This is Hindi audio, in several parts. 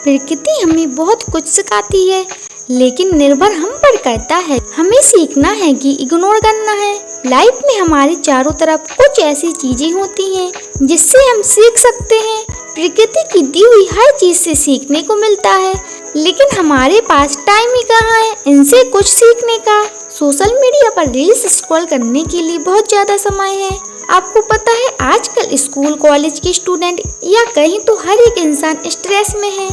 प्रकृति हमें बहुत कुछ सिखाती है, लेकिन निर्भर हम पर करता है। हमें सीखना है कि इग्नोर करना है। लाइफ में हमारे चारों तरफ कुछ ऐसी चीजें होती हैं जिससे हम सीख सकते हैं। प्रकृति की दी हुई हर चीज से सीखने को मिलता है, लेकिन हमारे पास टाइम ही कहाँ है इनसे कुछ सीखने का। सोशल मीडिया पर रील्स स्क्रॉल करने के लिए बहुत ज्यादा समय है। आपको पता है आजकल स्कूल कॉलेज के स्टूडेंट या कहीं तो हर एक इंसान स्ट्रेस में है।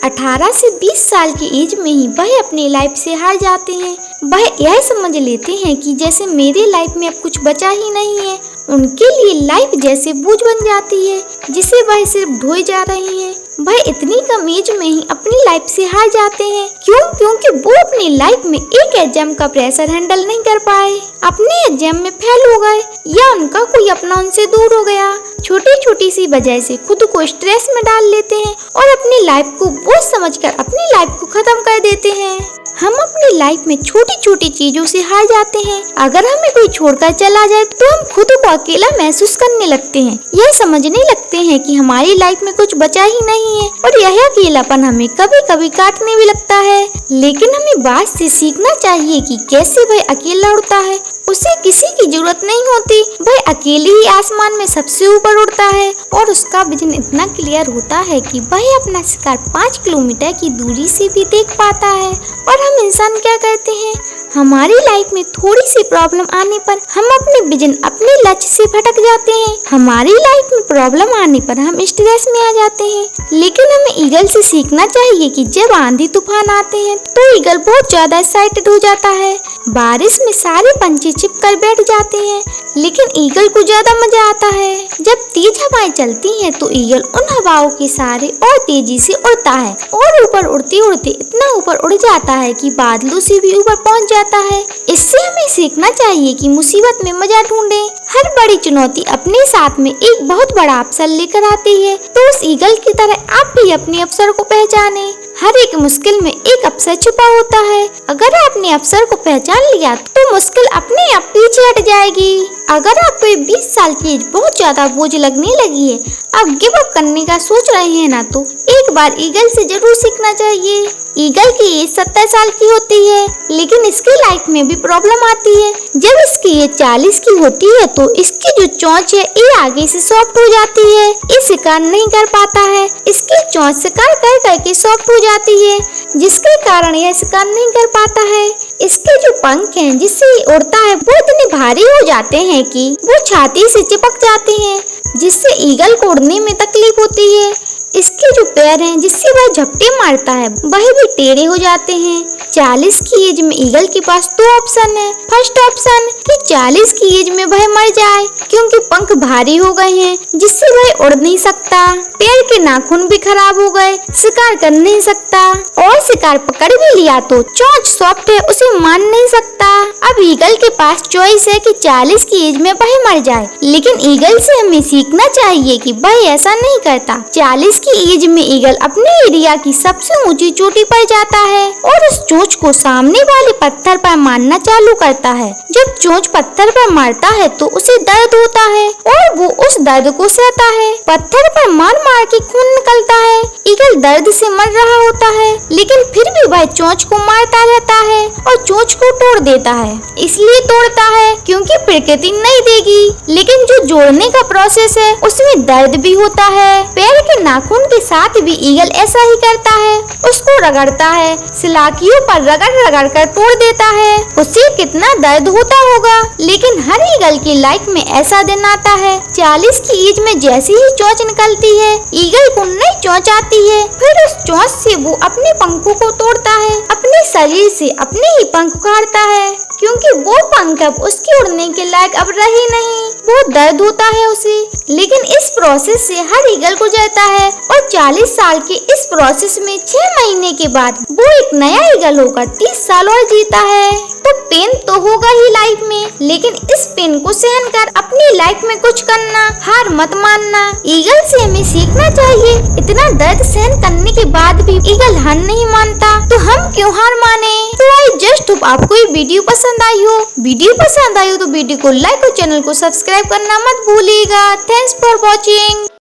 18 से 20 साल की एज में ही वह अपनी लाइफ से हार जाते हैं। वह यह समझ लेते हैं कि जैसे मेरे लाइफ में अब कुछ बचा ही नहीं है। उनके लिए लाइफ जैसे बोझ बन जाती है जिसे वह सिर्फ ढोए जा रहे हैं। वह इतनी कम एज में ही अपनी लाइफ से हार जाते हैं। क्योंकि वो अपनी लाइफ में एक एग्जाम का प्रेशर हैंडल नहीं कर पाए, अपने एग्जाम में फेल हो गए या उनका कोई अपना उनसे दूर हो गया। छोटी छोटी सी वजह से खुद को स्ट्रेस में डाल लेते हैं और अपनी लाइफ को बोझ समझकर अपनी लाइफ को खत्म कर देते हैं। हम अपनी लाइफ में छोटी छोटी चीजों से हार जाते हैं। अगर हमें कोई छोड़कर चला जाए तो हम खुद को अकेला महसूस करने लगते हैं। यह समझने लगते हैं कि हमारी लाइफ में कुछ बचा ही नहीं है और यह अकेलापन हमें कभी कभी काटने भी लगता है। लेकिन हमें बात से सीखना चाहिए कि कैसे वह अकेला उड़ता है। उसे किसी की जरूरत नहीं होती, वह अकेले ही आसमान में सबसे ऊपर उड़ता है और उसका विजन इतना क्लियर होता है कि वह अपना शिकार 5 किलोमीटर की दूरी से भी देख पाता है। और हम इंसान क्या करते हैं, हमारी लाइफ में थोड़ी सी प्रॉब्लम आने पर हम अपने विजन अपने लक्ष्य से भटक जाते हैं। हमारी लाइफ में प्रॉब्लम आने पर हम स्ट्रेस में आ जाते हैं। लेकिन हमें ईगल से सीखना चाहिए कि जब आंधी तूफान आते हैं तो ईगल बहुत ज्यादा एक्साइटेड हो जाता है। बारिश में सारे पंछी छिपकर बैठ जाते हैं, लेकिन ईगल को ज्यादा मजा आता है। जब तेज हवाएं चलती हैं तो ईगल उन हवाओं के सहारे और तेजी से उड़ता है और ऊपर उड़ते उड़ते इतना ऊपर उड़ जाता है कि बादलों से भी ऊपर पहुंच जाता है। इससे हमें सीखना चाहिए कि मुसीबत में मजा ढूंढें। हर बड़ी चुनौती अपने साथ में एक बहुत बड़ा अवसर लेकर आती है, तो उस ईगल की तरह आप भी अपने अवसर को पहचानें। हर एक मुश्किल में एक अवसर छिपा होता है। अगर आपने अवसर को पहचान लिया तो मुश्किल अपने आप पीछे हट जाएगी। अगर आपको 20 साल की एज बहुत ज्यादा बोझ लगने लगी है, आप गिव अप करने का सोच रहे हैं ना, तो एक बार ईगल से जरूर सीखना चाहिए। ईगल की एज 70 साल की होती है, लेकिन इसकी लाइफ में भी प्रॉब्लम आती है। जब इसकी एज 40 की होती है तो इसकी जो चोंच है ये आगे से सॉफ्ट हो जाती है। ये शिकार नहीं कर पाता है। इसकी चोंच शिकार कर करके सॉफ्ट हो जाती है, जिसके कारण यह शिकार नहीं कर पाता है। इसके जो पंख हैं जिससे ये उड़ता है वो इतने भारी हो जाते हैं कि वो छाती से चिपक जाते हैं, जिससे ईगल को उड़ने में तकलीफ होती है। इसके जो पैर हैं जिससे वह झपटे मारता है वह भी टेढ़े हो जाते हैं। 40 की एज में ईगल के पास 2 ऑप्शन है। फर्स्ट ऑप्शन कि 40 की एज में वह मर जाए क्योंकि पंख भारी हो गए हैं जिससे वह उड़ नहीं सकता। पैर के नाखून भी खराब हो गए, शिकार कर नहीं सकता, और शिकार पकड़ भी लिया तो चोंच सॉफ्ट है उसे मान नहीं सकता। अब ईगल के पास चॉइस है कि 40 की एज में वह मर जाए, लेकिन ईगल से हमें सीखना चाहिए कि वह ऐसा नहीं करता। 40 की एज में ईगल अपने एरिया की सबसे ऊंची चोटी पर जाता है और उस चोंच को सामने वाले पत्थर पर मारना चालू करता है। जब चोंच पत्थर पर मारता है तो उसे दर्द होता है और वो उस दर्द को सहता है। पत्थर पर मार मार के खून निकलता है। ईगल दर्द से मर रहा होता है, लेकिन फिर भी वह चोंच को मारता रहता है और चोंच को तोड़ देता है। इसलिए तोड़ता है क्योंकि प्रकृति नहीं देगी, लेकिन जो जोड़ने का प्रोसेस है उसमें दर्द भी होता है। पैर के नाखून के साथ भी ईगल ऐसा ही करता है, उसको रगड़ता है, सलाखियों पर रगड़ रगड़ कर तोड़ देता है। उससे कितना दर्द होता होगा। लेकिन हर ईगल की लाइफ में ऐसा दिन आता है 40 की एज में जैसे ही चोंच निकलती है ईगल को नई चोंच आती है। फिर उस चोंच से वो अपने पंखों को तोड़ता है, अपने शरीर से अपने ही पंख उखाड़ता है क्योंकि वो पंख अब उसके उड़ने के लायक अब रहे नहीं। बहुत दर्द होता है उसे, लेकिन इस प्रोसेस से हर ईगल गुजरता है और 40 साल के इस प्रोसेस में 6 महीने के बाद वो एक नया ईगल होकर 30 साल और जीता है। तो पेन तो होगा ही लाइफ में, लेकिन इस पेन को सहन कर अपनी लाइफ में कुछ करना, हार मत मानना। ईगल से हमें सीखना चाहिए। इतना दर्द सहन करने के बाद भी ईगल हार नहीं मानता, तो हम क्यों हार माने। तो आई जस्ट होप आपको ये वीडियो पसंद आई हो। वीडियो पसंद आई हो तो वीडियो को लाइक और चैनल को सब्सक्राइब करना मत भूलिएगा। Thanks for watching.